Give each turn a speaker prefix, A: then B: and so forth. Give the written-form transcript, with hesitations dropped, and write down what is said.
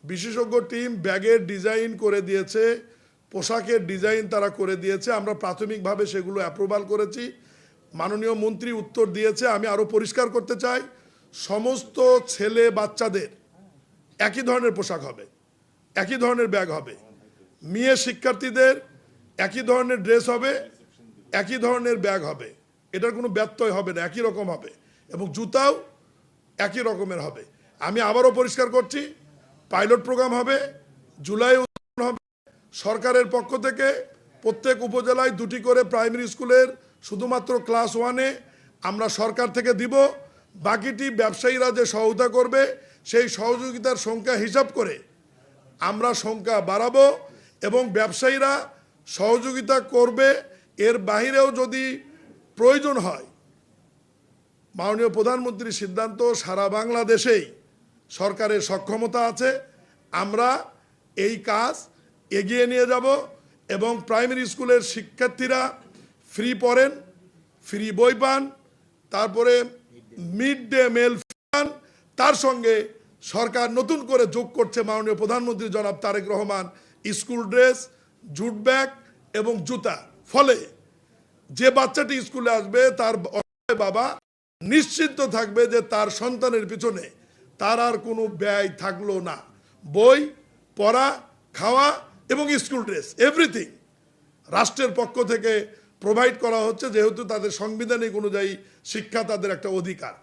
A: বিশেষজ্ঞ টিম ব্যাগের ডিজাইন করে দিয়েছে, পোশাকের ডিজাইন তারা করে দিয়েছে। আমরা প্রাথমিকভাবে সেগুলো অ্যাপ্রুভাল করেছি। মাননীয় মন্ত্রী উত্তর দিয়েছে। আমি আরও পরিষ্কার করতে চাই, সমস্ত ছেলে বাচ্চাদের একই ধরনের পোশাক হবে, একই ধরনের ব্যাগ হবে। মেয়ে শিক্ষার্থীদের একই ধরনের ড্রেস হবে, একই ধরনের ব্যাগ হবে। এটার কোনো ব্যত্যয় হবে না, একই রকম হবে, এবং জুতাও একই রকমের হবে। আমি আবারও পরিষ্কার করছি, পাইলট প্রোগ্রাম হবে, জুলাই হবে। সরকারের পক্ষ থেকে প্রত্যেক উপজেলায় 2টি করে প্রাইমারি স্কুলের শুধুমাত্র ক্লাস 1-এ আমরা সরকার থেকে দিব। বাকিটি ব্যবসায়ীরা যে সহযোগিতা করবে, সেই সহযোগিতার সংখ্যা হিসাব করে আমরা সংখ্যা বাড়াবো, এবং ব্যবসায়ীরা সহযোগিতা করবে। এর বাহিরেও যদি প্রয়োজন হয়, মাননীয় প্রধানমন্ত্রীর সিদ্ধান্ত, সারা বাংলাদেশেই সরকারের সক্ষমতা আছে, আমরা এই কাজ এগিয়ে নিয়ে যাব। এবং প্রাইমারি স্কুলের শিক্ষার্থীরা ফ্রি পড়েন, ফ্রি বই পান, তারপরে মিড ডে মিল পান। তার সঙ্গে সরকার নতুন করে যোগ করছে মাননীয় প্রধানমন্ত্রী জনাব Tarique Rahman, school dress, jute bag এবং জুতা। ফলে যে বাচ্চাটি স্কুলে আসবে তার বাবা নিশ্চিন্ত থাকবে যে তার সন্তানের পিছনে তার আর কোনো ব্যয় থাকলো না। বই, পড়া, খাওয়া এবং স্কুল ড্রেস, এভরিথিং রাষ্ট্রের পক্ষ থেকে প্রোভাইড করা হচ্ছে, যেহেতু তাদের সাংবিধানিক অনুযায়ী শিক্ষা তাদের একটা অধিকার।